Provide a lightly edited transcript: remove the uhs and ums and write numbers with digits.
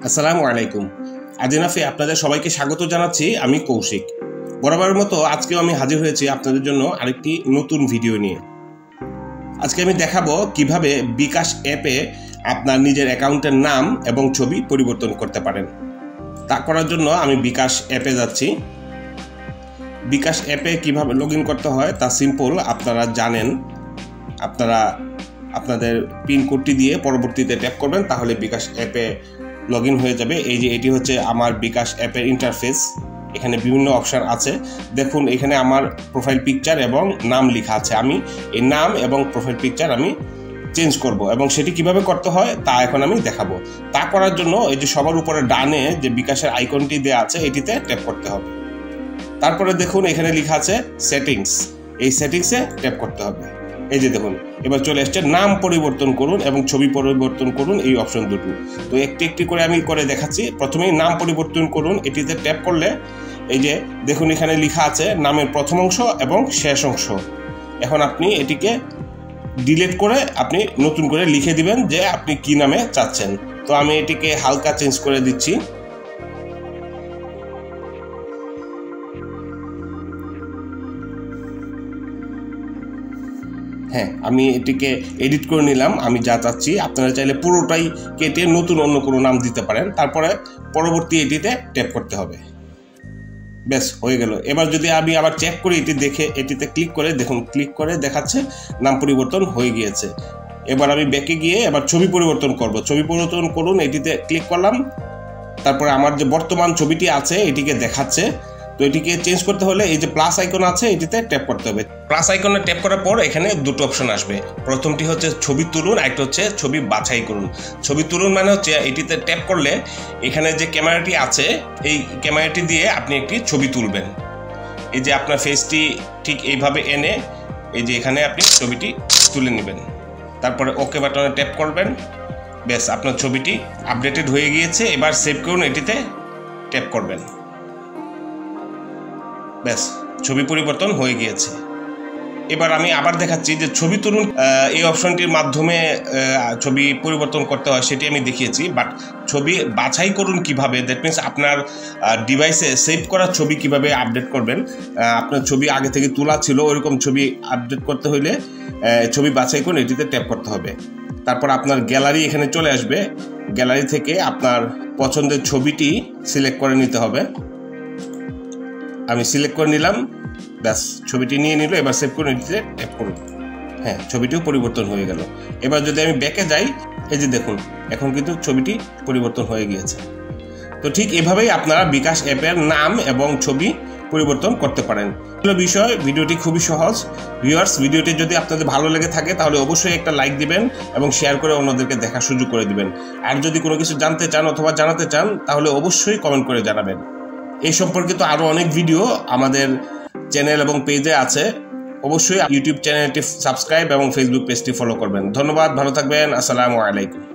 আসসালামু আলাইকুম। আদিনাফে আপনাদের সবাইকে স্বাগত জানাচ্ছি। আমি কৌশিক। বরাবরের মতো আজকেও আমি হাজির হয়েছি আপনাদের জন্য আরেকটি নতুন ভিডিও নিয়ে। আজকে আমি দেখাবো কিভাবে bKash অ্যাপে আপনার নিজের অ্যাকাউন্টের নাম এবং ছবি পরিবর্তন করতে পারেন। তা করার জন্য আমি bKash অ্যাপে যাচ্ছি। bKash অ্যাপে কিভাবে লগ ইন করতে হয় তা সিম্পল, আপনারা জানেন। আপনারা আপনাদের পিন কোডটি দিয়ে পরবর্তীতে ট্যাপ করবেন, তাহলে bKash অ্যাপে লগ ইন হয়ে যাবে। এই যে এটি হচ্ছে আমার bKash অ্যাপের ইন্টারফেস। এখানে বিভিন্ন অপশান আছে। দেখুন এখানে আমার প্রোফাইল পিকচার এবং নাম লেখা আছে। আমি এই নাম এবং প্রোফাইল পিকচার আমি চেঞ্জ করব এবং সেটি কিভাবে করতে হয় তা এখন আমি দেখাবো। তা করার জন্য এই যে সবার উপরে ডানে যে bKashের আইকনটি দেওয়া আছে এটিতে ট্যাপ করতে হবে। তারপরে দেখুন এখানে লেখা আছে সেটিংস, এই সেটিংসে ট্যাপ করতে হবে। এই যে দেখুন এবার চলে আসছে নাম পরিবর্তন করুন এবং ছবি পরিবর্তন করুন, এই অপশন দুটো। তো একটি একটি করে আমি করে দেখাচ্ছি। প্রথমেই নাম পরিবর্তন করুন, এটিতে ট্যাপ করলে এই যে দেখুন এখানে লেখা আছে নামের প্রথম অংশ এবং শেষ অংশ। এখন আপনি এটিকে ডিলিট করে আপনি নতুন করে লিখে দিবেন যে আপনি কি নামে চাচ্ছেন। তো আমি এটিকে হালকা চেঞ্জ করে দিচ্ছি। হ্যাঁ, আমি এটিকে এডিট করে নিলাম আমি যা চাচ্ছি। আপনারা চাইলে পুরোটাই কেটে নতুন অন্য কোনো নাম দিতে পারেন। তারপরে পরবর্তী এটিতে ট্যাপ করতে হবে। ব্যাস হয়ে গেল। এবার যদি আমি আবার চেক করি এটি দেখে, এটিতে ক্লিক করে দেখুন, ক্লিক করে দেখাচ্ছে নাম পরিবর্তন হয়ে গিয়েছে। এবার আমি ব্যাকে গিয়ে এবার ছবি পরিবর্তন করব। ছবি পরিবর্তন করুন, এটিতে ক্লিক করলাম। তারপরে আমার যে বর্তমান ছবিটি আছে এটিকে দেখাচ্ছে। তো এটিকে চেঞ্জ করতে হলে এই যে প্লাস আইকন আছে এটিতে ট্যাপ করতে হবে। প্লাস আইকনে ট্যাপ করার পর এখানে দুটো অপশন আসবে। প্রথমটি হচ্ছে ছবি তুলুন, আরেকটা হচ্ছে ছবি বাছাই করুন। ছবি তুলুন মানে হচ্ছে এটিতে ট্যাপ করলে এখানে যে ক্যামেরাটি আছে এই ক্যামেরাটি দিয়ে আপনি একটি ছবি তুলবেন। এই যে আপনার ফেসটি ঠিক এইভাবে এনে এই যে এখানে আপনি ছবিটি তুলে নেবেন। তারপরে ওকে বাটনে ট্যাপ করবেন। ব্যাস আপনার ছবিটি আপডেটেড হয়ে গিয়েছে। এবার সেভ করুন, এটিতে ট্যাপ করবেন। ব্যাস ছবি পরিবর্তন হয়ে গিয়েছে। এবার আমি আবার দেখাচ্ছি যে ছবি তুলুন, এই অপশনটির মাধ্যমে ছবি পরিবর্তন করতে হয় সেটি আমি দেখিয়েছি। বাট ছবি বাছাই করুন কিভাবে, দ্যাট মিনস আপনার ডিভাইসে সেভ করা ছবি কিভাবে আপডেট করবেন। আপনার ছবি আগে থেকে তোলা ছিল, ওইরকম ছবি আপডেট করতে হলে ছবি বাছাই করুন, এটিতে ট্যাপ করতে হবে। তারপর আপনার গ্যালারি এখানে চলে আসবে। গ্যালারি থেকে আপনার পছন্দের ছবিটি সিলেক্ট করে নিতে হবে। আমি সিলেক্ট করে নিলাম। ব্যাস ছবিটি নিয়ে নিল। এবার সেভ করে এটিতে ট্যাপ করুন। হ্যাঁ, ছবিটিও পরিবর্তন হয়ে গেল। এবার যদি আমি ব্যাকে যাই, এই যে দেখুন এখন কিন্তু ছবিটি পরিবর্তন হয়ে গিয়েছে। তো ঠিক এভাবেই আপনারা bKash অ্যাপের নাম এবং ছবি পরিবর্তন করতে পারেন। বিষয় ভিডিওটি খুবই সহজ। ভিউয়ার্স, ভিডিওটি যদি আপনাদের ভালো লেগে থাকে তাহলে অবশ্যই একটা লাইক দিবেন এবং শেয়ার করে অন্যদেরকে দেখার সুযোগ করে দিবেন। আর যদি কোনো কিছু জানতে চান অথবা জানাতে চান তাহলে অবশ্যই কমেন্ট করে জানাবেন। এই সম্পর্কিত আরও অনেক ভিডিও আমাদের চ্যানেল এবং পেজে আছে। অবশ্যই ইউটিউব চ্যানেলটি সাবস্ক্রাইব এবং ফেসবুক পেজটি ফলো করবেন। ধন্যবাদ, ভালো থাকবেন। আসসালামু আলাইকুম।